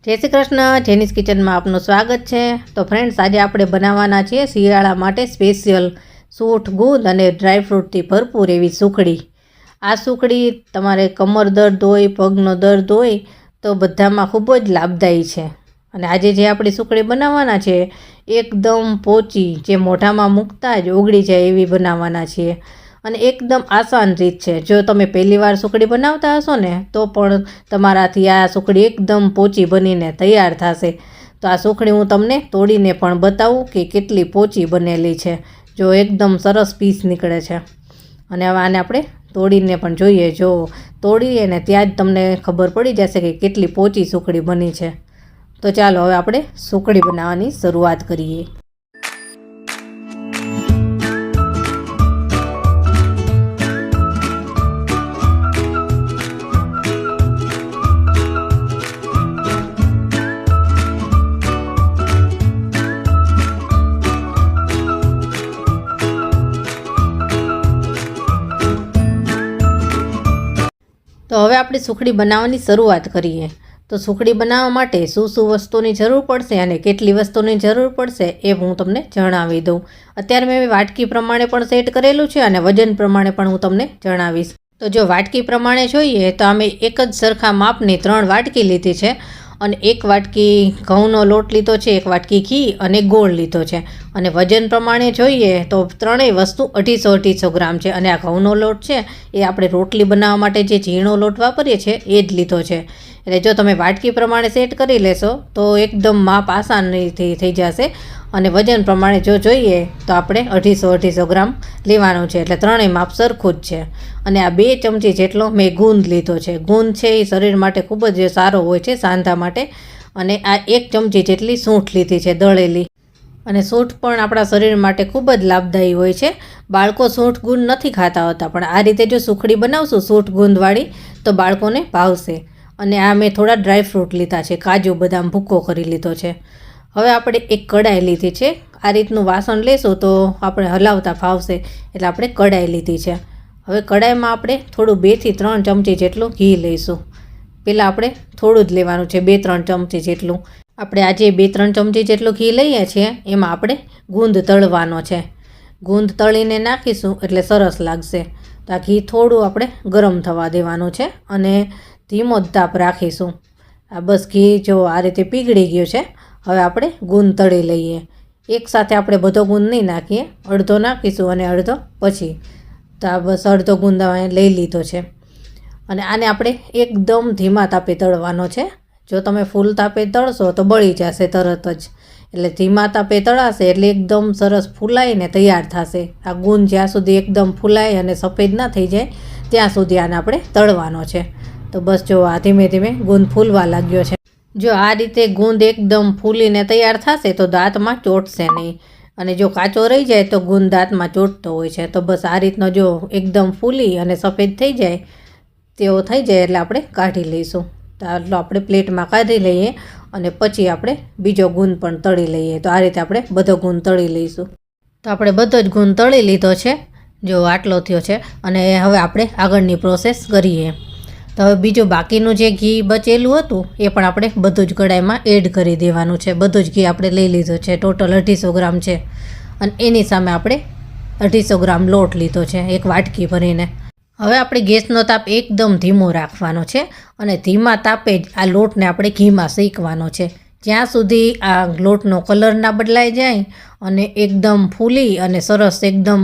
જય શ્રી કૃષ્ણ, જેનીસ કિચનમાં આપનું સ્વાગત છે। તો ફ્રેન્ડ્સ, આજે આપણે બનાવવાના છીએ શિયાળા માટે સ્પેશિયલ સૂંઠ, ગુંદ અને ડ્રાયફ્રૂટથી ભરપૂર એવી સુખડી। આ સુખડી તમારે કમર દર્દ હોય, પગનો દર્દ હોય તો બધામાં ખૂબ જ લાભદાયી છે। અને આજે જે આપણી સુખડી બનાવવાના છે એકદમ પોચી, જે મોઢામાં મૂકતા જ ઓગળી જાય એવી બનાવવાના છીએ। અને એકદમ આસાન રીત છે। જો તમે પહેલીવાર સુખડી બનાવતા હશો ને તો પણ તમારાથી આ સુખડી એકદમ પોચી બનીને તૈયાર થશે। તો આ સુખડી હું તમને તોડીને પણ બતાવું કે કેટલી પોચી બનેલી છે। જો એકદમ સરસ પીસ નીકળે છે। અને હવે આને આપણે તોડીને પણ જોઈએ। જો તોડીએ ને ત્યાં જ તમને ખબર પડી જશે કે કેટલી પોચી સુખડી બની છે। તો ચાલો હવે આપણે સુખડી બનાવવાની શરૂઆત કરીએ। તો હવે આપણે સુખડી બનાવવાની શરૂઆત કરીએ। તો સુખડી બનાવવા માટે શું વસ્તુની જરૂર પડશે અને કેટલી વસ્તુની જરૂર પડશે એ હું તમને જણાવી દઉં। અત્યારે મેં વાટકી પ્રમાણે પણ સેટ કરેલું છે અને વજન પ્રમાણે પણ હું તમને જણાવીશ। તો જો વાટકી પ્રમાણે જોઈએ તો અમે એક જ સરખા માપની 3 વાટકી લીધી છે અને 1 વાટકી ઘઉંનો લોટ લીધો છે, 1 વાટકી ઘી અને ગોળ લીધો છે। અને વજન પ્રમાણે જોઈએ તો ત્રણેય વસ્તુ 250-250 ગ્રામ છે। અને આ ઘઉંનો લોટ છે એ આપણે રોટલી બનાવવા માટે જે ઝીણો લોટ વાપરીએ છીએ એ જ લીધો છે। એટલે જો તમે વાટકી પ્રમાણે સેટ કરી લેશો તો એકદમ માપ આસાનીથી થઈ જશે। અને વજન પ્રમાણે જો જોઈએ તો આપણે 250-250 ગ્રામ લેવાનું છે। એટલે ત્રણેય માપ સરખું જ છે। અને આ 2 ચમચી જેટલો મેં ગુંદ લીધો છે। ગુંદ છે એ શરીર માટે ખૂબ જ સારો હોય છે, સાંધા માટે। અને આ 1 ચમચી જેટલી સૂંઠ લીધી છે, દળેલી। અને સૂંઠ પણ આપણા શરીર માટે ખૂબ જ લાભદાયી હોય છે। બાળકો સૂંઠ ગુંદ નથી ખાતા હોતા, પણ આ રીતે જો સુખડી બનાવશું સૂંઠ ગુંદવાળી તો બાળકોને ભાવશે। અને આ મેં થોડા ડ્રાયફ્રૂટ લીધા છે, કાજુ બદામ ભૂકો કરી લીધો છે। હવે આપણે એક કઢાઈ લીધી છે। આ રીતનું વાસણ લેશું તો આપણે હલાવતા ફાવશે, એટલે આપણે કઢાઈ લીધી છે। હવે કઢાઈમાં આપણે થોડું 2 થી 3 ચમચી જેટલું ઘી લઈશું। પહેલાં આપણે થોડું જ લેવાનું છે, 2-3 ચમચી જેટલું। આપણે આજે 2-3 ચમચી જેટલું ઘી લઈએ છીએ એમાં આપણે ગુંદ તળવાનો છે। ગુંદ તળીને નાખીશું એટલે સરસ લાગશે। તો આ ઘી થોડું આપણે ગરમ થવા દેવાનું છે અને ધીમો જ તાપ રાખીશું। આ બસ ઘી જો આ રીતે પીગળી ગયું છે। હવે આપણે ગુંદ તળી લઈએ। એકસાથે આપણે બધો ગુંદ નહીં નાખીએ, અડધો નાખીશું અને અડધો પછી। તો આ બસ અડધો ગુંદ લઈ લીધો છે। અને આને આપણે એકદમ ધીમા તાપે તળવાનો છે। જો તમે ફૂલ તાપે તળશો તો બળી જશે તરત જ। એટલે ધીમા તાપે તળાશે એટલે એકદમ સરસ ફૂલાઈને તૈયાર થશે। આ ગુંદ જ્યાં સુધી એકદમ ફૂલાય અને સફેદ ના થઈ જાય ત્યાં સુધી આને આપણે તળવાનો છે। તો બસ જો આ ધીમે ધીમે ગુંદ ફૂલવા લાગ્યો છે। જો આ રીતે ગુંદ એકદમ ફૂલીને તૈયાર થશે તો દાંતમાં ચોંટશે નહીં। અને જો કાચો રહી જાય તો ગુંદ દાંતમાં ચોંટતો હોય છે। તો બસ આ રીતનો જો એકદમ ફૂલી અને સફેદ થઈ જાય તેવો થઈ જાય એટલે આપણે કાઢી લઈશું। તો આટલો આપણે પ્લેટમાં કાઢી લઈએ અને પછી આપણે બીજો ગુંદ પણ તળી લઈએ। તો આ રીતે આપણે બધો ગુંદ તળી લઈશું। તો આપણે બધો જ ગુંદ તળી લીધો છે। જો આટલો થયો છે। અને હવે આપણે આગળની પ્રોસેસ કરીએ। તો હવે બીજું બાકીનું જે ઘી બચેલું હતું એ પણ આપણે બધું જ કઢાઈમાં એડ કરી દેવાનું છે। બધું જ ઘી આપણે લઈ લીધું છે, ટોટલ 250 ગ્રામ છે। અને એની સામે આપણે 250 ગ્રામ લોટ લીધો છે, 1 વાટકી ભરીને। હવે આપણે ગેસનો તાપ એકદમ ધીમો રાખવાનો છે અને ધીમા તાપે જ આ લોટને આપણે ઘીમાં શેકવાનો છે, જ્યાં સુધી આ લોટનો કલર ના બદલાઈ જાય અને એકદમ ફૂલી અને સરસ એકદમ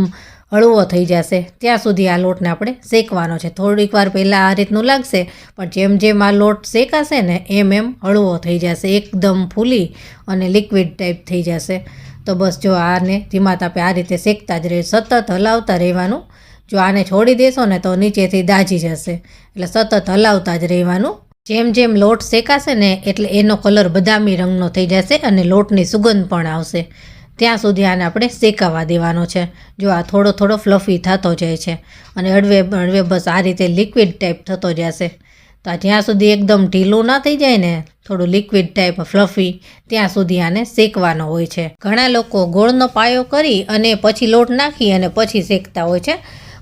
હળવો થઈ જશે ત્યાં સુધી આ લોટને આપણે શેકવાનો છે। થોડીક વાર પહેલાં આ રીતનું લાગશે, પણ જેમ જેમ આ લોટ શેકાશે ને એમ હળવો થઈ જશે, એકદમ ફૂલી અને લિક્વિડ ટાઈપ થઈ જશે। તો બસ જો આને ધીમા તાપે આ રીતે શેકતા જ રહે, સતત હલાવતા રહેવાનું। જો આને છોડી દેશો ને તો નીચેથી દાજી જશે, એટલે સતત હલાવતા જ રહેવાનું। જેમ જેમ લોટ શેકાશે ને એટલે એનો કલર બદામી રંગનો થઈ જશે અને લોટની સુગંધ પણ આવશે, ત્યાં સુધી આને આપણે શેકાવા દેવાનો છે। જો આ થોડો થોડો ફ્લફી થતો જાય છે અને હળવે બસ આ રીતે લિક્વિડ ટાઈપ થતો જશે। તો આ જ્યાં સુધી એકદમ ઢીલું ના થઈ જાય ને, થોડું લિક્વિડ ટાઈપ ફ્લફી, ત્યાં સુધી આને શેકવાનો હોય છે। ઘણા લોકો ગોળનો પાયો કરી અને પછી લોટ નાખી અને પછી શેકતા હોય છે,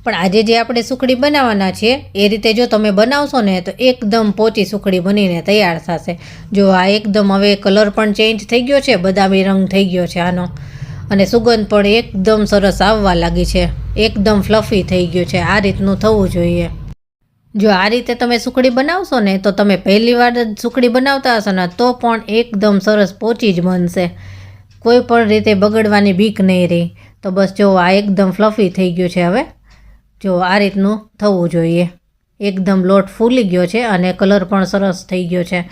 પણ આજે જે આપણે સુખડી બનાવવાના છીએ એ રીતે જો તમે બનાવશો ને તો એકદમ પોચી સુખડી બનીને તૈયાર થશે. જો આ એકદમ હવે કલર પણ ચેન્જ થઈ ગયો છે, બદામી રંગ થઈ ગયો છે આનો, અને સુગંધ પણ એકદમ સરસ આવવા લાગી છે, એકદમ ફ્લફી થઈ ગયું છે. આ રીતનું થવું જોઈએ. જો આ રીતે તમે સુખડી બનાવશો ને તો તમે પહેલી વાર જ સુખડી બનાવતા હશો ને તો પણ એકદમ સરસ પોચી જ બનશે, કોઈ પણ રીતે બગડવાની બીક નહીં રહી. તો બસ જો આ એકદમ ફ્લફી થઈ ગયું છે. હવે જો આ રીતનું થવું જોઈએ. એકદમ લોટ ફૂલી ગયો છે અને કલર પણ સરસ થઈ ગયો છે.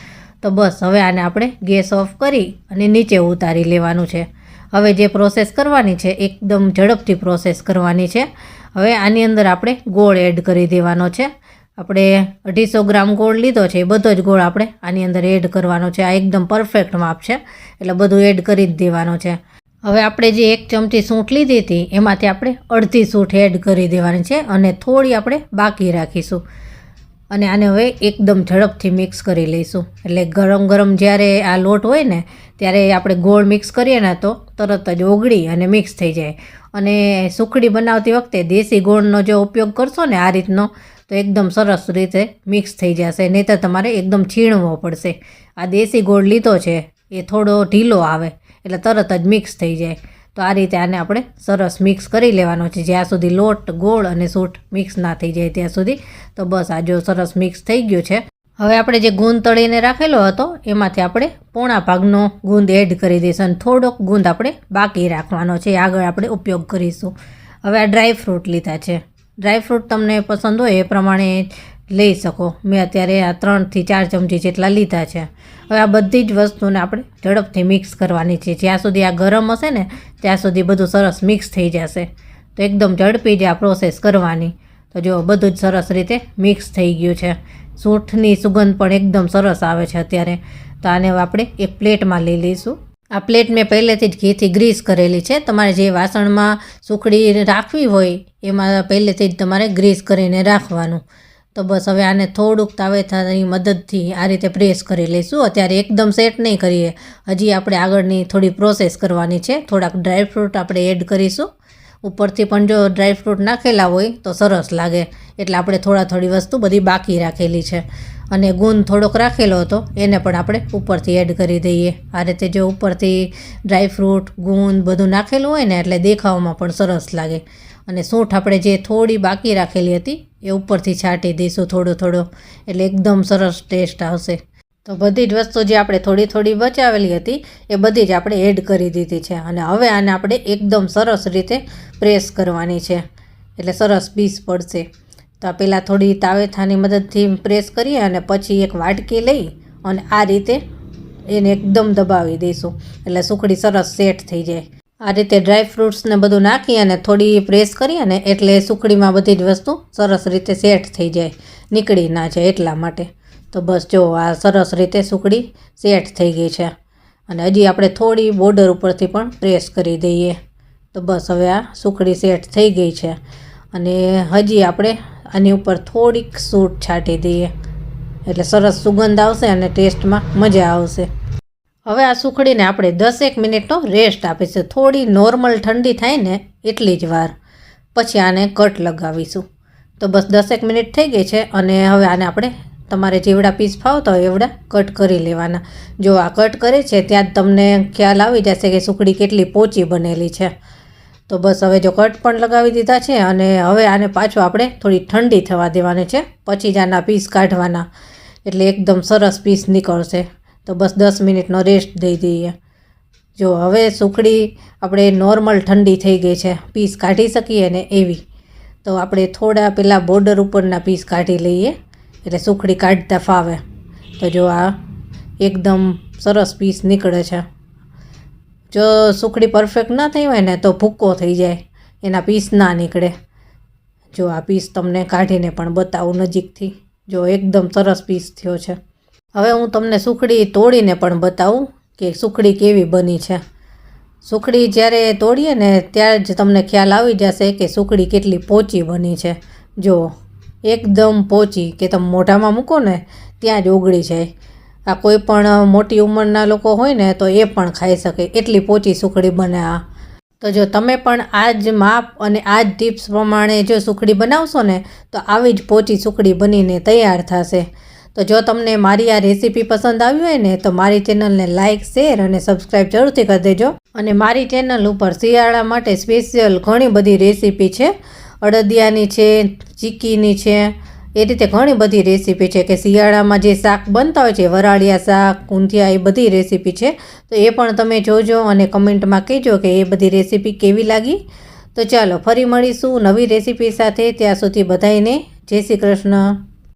તો બસ હવે આને આપણે ગેસ ઓફ કરી અને નીચે ઉતારી લેવાનું છે. હવે જે પ્રોસેસ કરવાની છે એકદમ ઝડપથી પ્રોસેસ કરવાની છે. હવે આની અંદર આપણે ગોળ એડ કરી દેવાનો છે. આપણે 250 ગ્રામ ગોળ લીધો છે, એ બધો જ ગોળ આપણે આની અંદર એડ કરવાનો છે. આ એકદમ પરફેક્ટ માપ છે એટલે બધું એડ કરી જ દેવાનું છે. હવે આપણે જે 1 ચમચી સૂંઠ લીધી હતી એમાંથી આપણે અડધી સૂંઠ એડ કરી દેવાની છે અને થોડી આપણે બાકી રાખીશું. અને આને હવે એકદમ ઝડપથી મિક્સ કરી લઈશું. એટલે ગરમ ગરમ જ્યારે આ લોટ હોય ને ત્યારે આપણે ગોળ મિક્સ કરીએ ને તો તરત જ ઓગળી અને મિક્સ થઈ જાય. અને સુખડી બનાવતી વખતે દેશી ગોળનો જો ઉપયોગ કરશો ને આ રીતનો તો એકદમ સરસ રીતે મિક્સ થઈ જશે, નહીંતર તમારે એકદમ છીણવો પડશે. આ દેશી ગોળ લીધો છે એ થોડો ઢીલો આવે એટલે તરત જ મિક્સ થઈ જાય. તો આ રીતે આને આપણે સરસ મિક્સ કરી લેવાનો છે જ્યાં સુધી લોટ, ગોળ અને સૂંઠ મિક્સ ના થઈ જાય ત્યાં સુધી. તો બસ આ જો સરસ મિક્સ થઈ ગયું છે. હવે આપણે જે ગુંદ તળીને રાખેલો હતો એમાંથી આપણે પોણા ભાગનો ગુંદ એડ કરી દઈશું અને થોડોક ગુંદ આપણે બાકી રાખવાનો છે, આગળ આપણે ઉપયોગ કરીશું. હવે આ ડ્રાય ફ્રૂટ લીધા છે. ડ્રાય ફ્રૂટ તમને પસંદ હોય એ પ્રમાણે લઈ શકો. મેં અત્યારે આ 3 થી 4 ચમચી જેટલા લીધા છે. હવે આ બધી જ વસ્તુને આપણે ઝડપથી મિક્સ કરવાની છે. જ્યાં સુધી આ ગરમ હશે ને ત્યાં સુધી બધું સરસ મિક્સ થઈ જશે. તો એકદમ ઝડપી જ આ પ્રોસેસ કરવાની. તો જો બધું જ સરસ રીતે મિક્સ થઈ ગયું છે. સૂંઠની સુગંધ પણ એકદમ સરસ આવે છે અત્યારે. તો આને આપણે એક પ્લેટમાં લઈ લઈશું. આ પ્લેટ મેં પહેલેથી જ ઘીથી ગ્રીસ કરેલી છે. તમારે જે વાસણમાં સુખડી રાખવી હોય એમાં પહેલેથી જ તમારે ગ્રીસ કરીને રાખવાનું. તો બસ હવે આને થોડુંક તાવેથાની મદદથી આ રીતે પ્રેસ કરી લઈશું. અત્યારે એકદમ સેટ નહીં કરીએ, હજી આપણે આગળની થોડી પ્રોસેસ કરવાની છે. થોડાક ડ્રાયફ્રૂટ આપણે એડ કરીશું. ઉપરથી પણ જો ડ્રાયફ્રૂટ નાખેલા હોય તો સરસ લાગે, એટલે આપણે થોડી વસ્તુ બધી બાકી રાખેલી છે. અને ગુંદ થોડોક રાખેલો હતો એને પણ આપણે ઉપરથી એડ કરી દઈએ. આ રીતે જો ઉપરથી ડ્રાયફ્રૂટ, ગુંદ બધું નાખેલું હોય ને એટલે દેખાવામાં પણ સરસ લાગે. અને સૂંઠ આપણે જે થોડી બાકી રાખેલી હતી એ ઉપરથી છાંટી દઈશું થોડો, એટલે એકદમ સરસ ટેસ્ટ આવશે. તો બધી જ વસ્તુ જે આપણે થોડી બચાવેલી હતી એ બધી જ આપણે એડ કરી દીધી છે. અને હવે આને આપણે એકદમ સરસ રીતે પ્રેસ કરવાની છે એટલે સરસ પીસ પડશે. તો આ પહેલાં થોડી તાવેથાની મદદથી પ્રેસ કરીએ અને પછી એક વાટકી લઈ અને આ રીતે એને એકદમ દબાવી દઈશું એટલે સુખડી સરસ સેટ થઈ જાય. આ રીતે ડ્રાય ફ્રૂટ્સને બધું નાખી અને થોડી પ્રેસ કરીએ ને એટલે સુખડીમાં બધી જ વસ્તુ સરસ રીતે સેટ થઈ જાય, નીકળી ના જાય એટલા માટે. તો બસ જો આ સરસ રીતે સુખડી સેટ થઈ ગઈ છે. અને હજી આપણે થોડી બોર્ડર ઉપરથી પણ પ્રેસ કરી દઈએ. તો બસ હવે આ સુખડી સેટ થઈ ગઈ છે. અને હજી આપણે આની ઉપર થોડીક સૂંઠ છાંટી દઈએ એટલે સરસ સુગંધ આવશે અને ટેસ્ટમાં મજા આવશે. હવે આ સુખડીને આપણે 10 મિનિટનો રેસ્ટ આપીશું. થોડી નોર્મલ ઠંડી થાય ને એટલી જ વાર, પછી આને કટ લગાવીશું. તો બસ 10 મિનિટ થઈ ગઈ છે અને હવે આને આપણે તમારે જેવડા પીસ ફાવતા હોય એવડા કટ કરી લેવાના. જો આ કટ કરે છે ત્યાં જ તમને ખ્યાલ આવી જશે કે સુખડી કેટલી પોચી બનેલી છે. તો બસ હવે જો કટ પણ લગાવી દીધા છે અને હવે આને પાછું આપણે થોડી ઠંડી થવા દેવાની છે, પછી જ આના પીસ કાઢવાના એટલે એકદમ સરસ પીસ નીકળશે. તો બસ 10 મિનિટનો રેસ્ટ દઈ દઈએ. જો હવે સુખડી આપણે નોર્મલ ઠંડી થઈ ગઈ છે, પીસ કાઢી શકીએ ને એવી. તો આપણે થોડા પહેલાં બોર્ડર ઉપરના પીસ કાઢી લઈએ એટલે સુખડી કાઢતા ફાવે. તો જો આ એકદમ સરસ પીસ નીકળે છે. જો સુખડી પરફેક્ટ ના થઈ હોય ને તો ભૂક્કો થઈ જાય, એના પીસ ના નીકળે. જો આ પીસ તમને કાઢીને પણ બતાવું નજીકથી. જો એકદમ સરસ પીસ થયો છે. હવે હું તમને સુખડી તોડીને પણ બતાવું કે સુખડી કેવી બની છે. સુખડી જ્યારે તોડીએ ને ત્યારે જ તમને ખ્યાલ આવી જશે કે સુખડી કેટલી પોચી બની છે. જો એકદમ પોચી કે તમે મોઢામાં મૂકો ને ત્યાં જ ઓગળી જાય. આ કોઈ પણ મોટી ઉંમરના લોકો હોય ને તો એ પણ ખાઈ શકે એટલી પોચી સુખડી બને આ. તો જો તમે પણ આ જ માપ અને આ જ ટિપ્સ પ્રમાણે જો સુખડી બનાવશો ને તો આવી જ પોચી સુખડી બનીને તૈયાર થશે. તો જો તમને મારી આ રેસીપી પસંદ આવી હોય ને તો મારી ચેનલને લાઇક, શેર અને સબસ્ક્રાઈબ જરૂરથી કરી દેજો. અને મારી ચેનલ ઉપર શિયાળા માટે સ્પેશિયલ ઘણી બધી રેસીપી છે. અડદિયાની છે, ચીકીની છે, એ રીતે ઘણી બધી રેસીપી છે કે શિયાળામાં જે શાક બનતા હોય છે, વરાળિયા શાક, ઊંધિયા, એ બધી રેસીપી છે. તો એ પણ તમે જોજો અને કમેન્ટમાં કહેજો કે એ બધી રેસીપી કેવી લાગી. તો ચાલો ફરી મળીશું નવી રેસીપી સાથે. ત્યાં સુધી બધાયને જય શ્રી કૃષ્ણ.